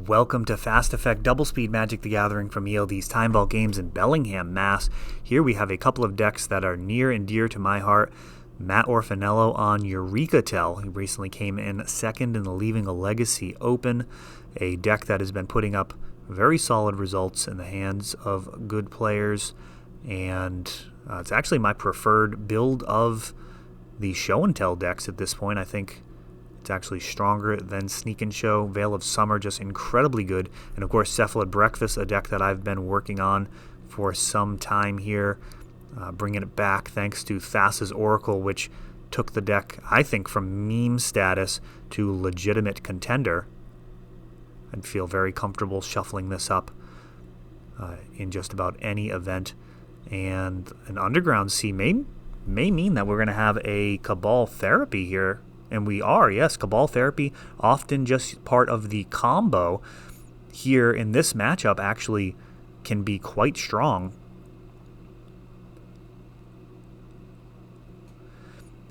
Welcome to Fast Effect Double Speed Magic the Gathering from ELD's Time Vault Games in Bellingham, Mass. Here we have a couple of decks that are near and dear to my heart. Matt Orfanello on Eureka. He recently came in second in the Leaving a Legacy Open, a deck that has been putting up very solid results in the hands of good players, and it's actually my preferred build of the Show and Tell decks at this point. I think it's actually stronger than Sneak and Show. Veil of Summer, just incredibly good. And of course, Cephalid Breakfast, a deck that I've been working on for some time here. Bringing it back thanks to Thassa's Oracle, which took the deck, I think, from meme status to legitimate contender. I'd feel very comfortable shuffling this up in just about any event. And an Underground Sea may mean that we're going to have a Cabal Therapy here. And we are, yes, Cabal Therapy, often just part of the combo here in this matchup, actually can be quite strong.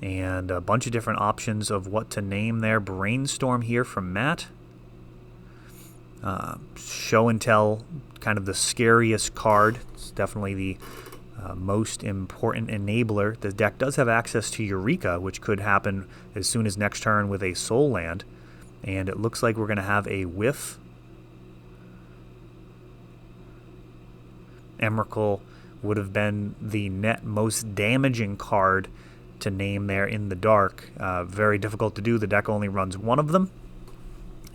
And a bunch of different options of what to name there. Brainstorm here from Matt. Show and Tell, kind of the scariest card. It's definitely the most important enabler. The deck does have access to Eureka, which could happen as soon as next turn with a Soul Land. And it looks like we're going to have a whiff. Emrakul would have been the net most damaging card to name there in the dark. Very difficult to do. The deck only runs one of them.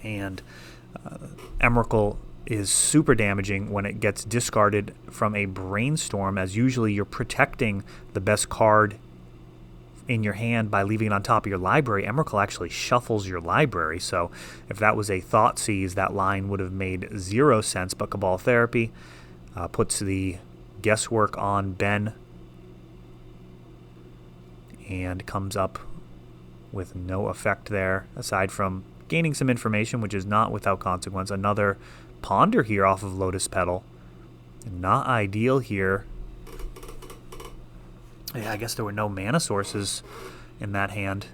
And Emrakul is super damaging when it gets discarded from a Brainstorm, as usually you're protecting the best card in your hand by leaving it on top of your library. Emrakul actually shuffles your library, so if that was a Thoughtseize, that line would have made 0 sense, but Cabal Therapy puts the guesswork on Ben and comes up with no effect there, aside from gaining some information, which is not without consequence. Another Ponder here off of Lotus Petal. Not ideal here. Yeah, I guess there were no mana sources in that hand.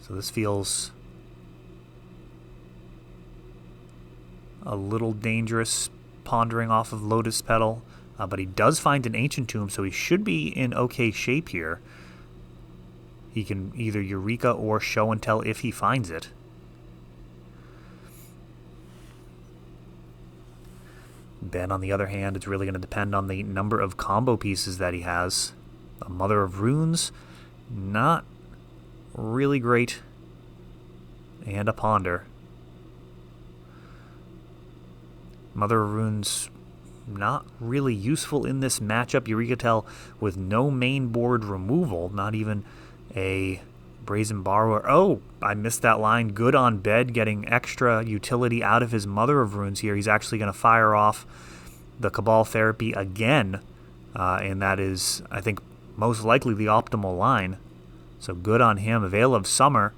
So this feels a little dangerous, pondering off of Lotus Petal. But he does find an Ancient Tomb, so he should be in okay shape here. He can either Eureka or Show and Tell if he finds it. Ben, on the other hand, it's really going to depend on the number of combo pieces that he has. A Mother of Runes, not really great. And a Ponder. Mother of Runes, not really useful in this matchup. Eureka Tell with no main board removal, not even a Brazen Borrower. Oh, I missed that line. Good on Bed, getting extra utility out of his Mother of Runes here. He's actually going to fire off the Cabal Therapy again, and that is, I think, most likely the optimal line. So good on him. Veil of Summer.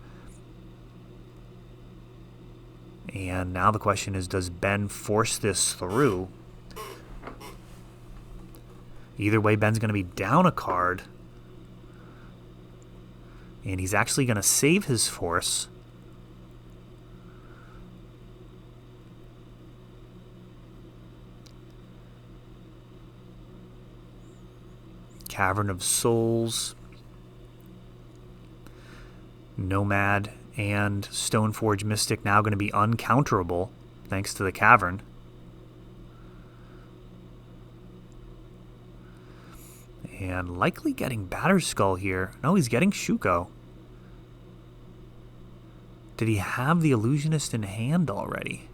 And now the question is, does Ben force this through? Either way, Ben's going to be down a card. And he's actually going to save his force. Cavern of Souls. Nomad and Stoneforge Mystic now going to be uncounterable thanks to the Cavern. And likely getting Batterskull here. No, he's getting Shuko. Did he have the Illusionist in hand already?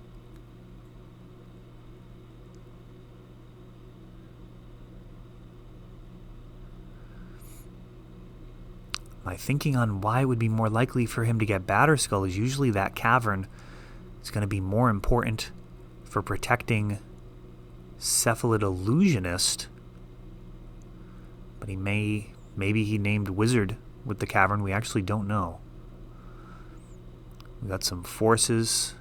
My thinking on why it would be more likely for him to get Batterskull is usually that Cavern is going to be more important for protecting Cephalid Illusionist. But maybe he named Wizard with the Cavern. We actually don't know. We got some forces.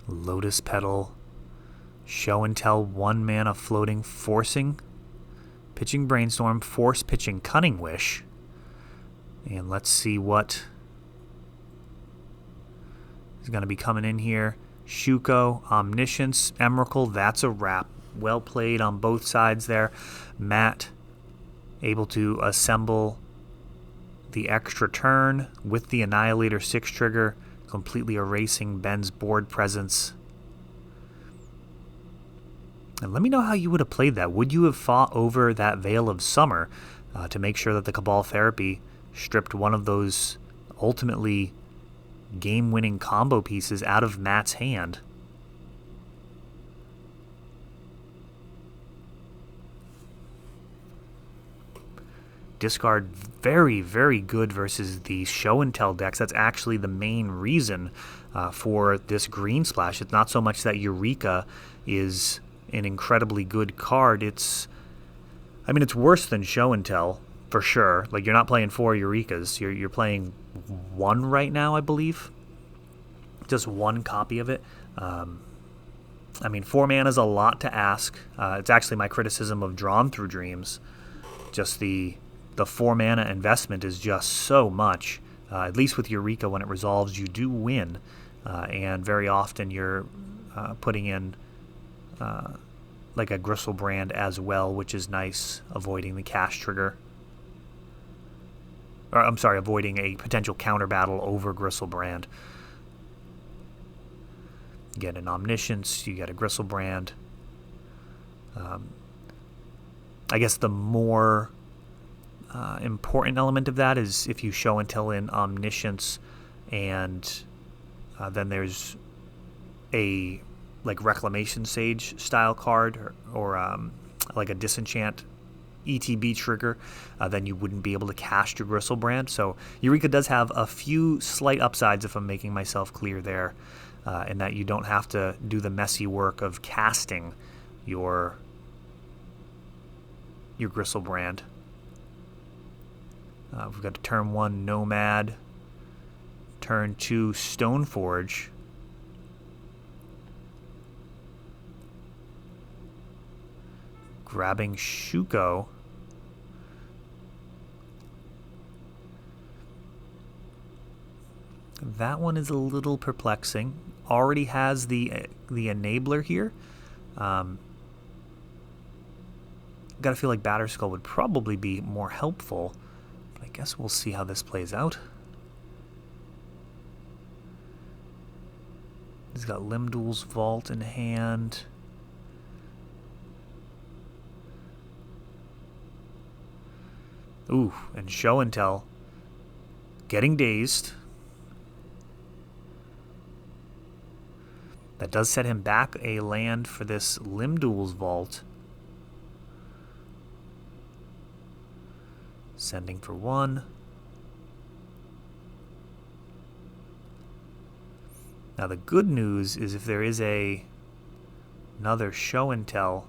Lotus Petal Show and Tell, 1 mana floating, forcing, pitching Brainstorm, force pitching Cunning Wish. And let's see what is going to be coming in here. Shuko, Omniscience, Emrakul, that's a wrap. Well played on both sides there. Matt able to assemble the extra turn with the Annihilator 6 trigger, completely erasing Ben's board presence. And let me know how you would have played that. Would you have fought over that Veil of Summer to make sure that the Cabal Therapy stripped one of those ultimately game-winning combo pieces out of Matt's hand? Discard very, very good versus the Show and Tell decks. That's actually the main reason for this green splash. It's not so much that Eureka is an incredibly good card. It's worse than Show and Tell for sure. Like, you're not playing 4 Eurekas. You're playing 1 right now, I believe. Just 1 copy of it. 4 mana is a lot to ask. It's actually my criticism of Drawn Through Dreams. Just the 4 mana investment is just so much. At least with Eureka, when it resolves, you do win. And very often you're putting in like a Gristlebrand as well, which is nice, avoiding the cast trigger. Or, I'm sorry, avoiding a potential counter battle over Gristlebrand. You get an Omniscience, you get a Gristlebrand. I guess the more important element of that is if you Show and Tell in Omniscience, and then there's a like Reclamation Sage style card or like a Disenchant ETB trigger, then you wouldn't be able to cast your Gristlebrand. So Eureka does have a few slight upsides, if I'm making myself clear there, in that you don't have to do the messy work of casting your Gristlebrand. We've got turn 1 Nomad, turn 2 Stoneforge, grabbing Shuko. That one is a little perplexing. Already has the enabler here. Gotta feel like Batterskull would probably be more helpful. But I guess we'll see how this plays out. He's got Limdul's Vault in hand. Ooh, and Show and Tell. Getting dazed. That does set him back a land for this Limdul's Vault. Sending for 1. Now the good news is if there is another Show and Tell,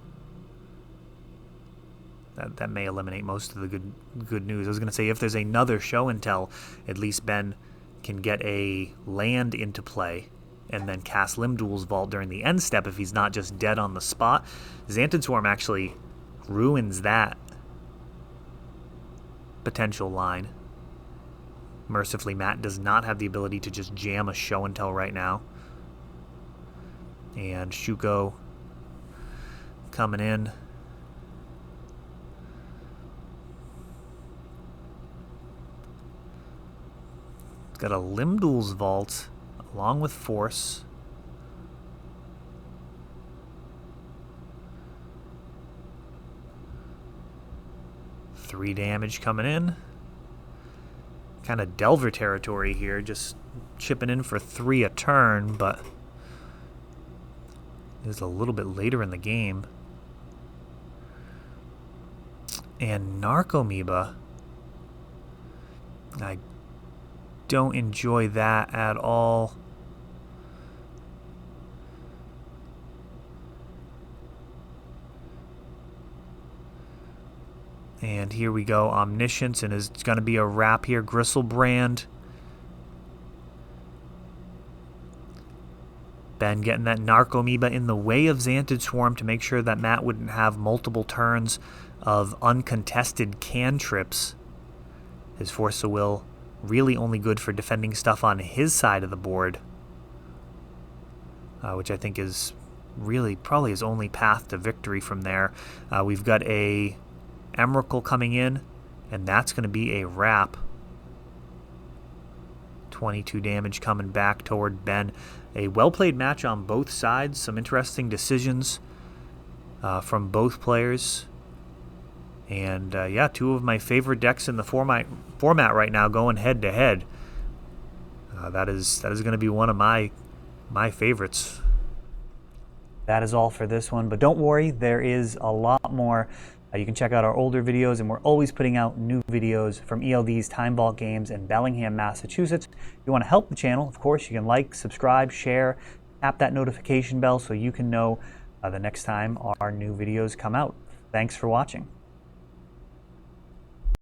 that may eliminate most of the good news. I was going to say if there's another Show and Tell, at least Ben can get a land into play and then cast Limdul's Vault during the end step if he's not just dead on the spot. Xantid Swarm actually ruins that potential line. Mercifully, Matt does not have the ability to just jam a Show and Tell right now. And Shuko coming in. Got a Limdul's Vault along with Force. Three damage coming in. Kind of Delver territory here, just chipping in for 3 a turn, but it's a little bit later in the game. And Narcomoeba, I don't enjoy that at all. And here we go, Omniscience, and it's going to be a wrap here. Gristlebrand. Ben getting that Narcomoeba in the way of Xantid Swarm to make sure that Matt wouldn't have multiple turns of uncontested cantrips. His Force of Will really only good for defending stuff on his side of the board, which I think is really probably his only path to victory from there. We've got a Emrakul coming in, and that's going to be a wrap. 22 damage coming back toward Ben. A well-played match on both sides. Some interesting decisions from both players. And yeah, two of my favorite decks in the format right now going head-to-head. That is going to be one of my favorites. That is all for this one, but don't worry, there is a lot more. You can check out our older videos, and we're always putting out new videos from ELD's Time Vault games in Bellingham, Massachusetts. If you want to help the channel, of course, you can like, subscribe, share, tap that notification bell so you can know the next time our new videos come out. Thanks for watching.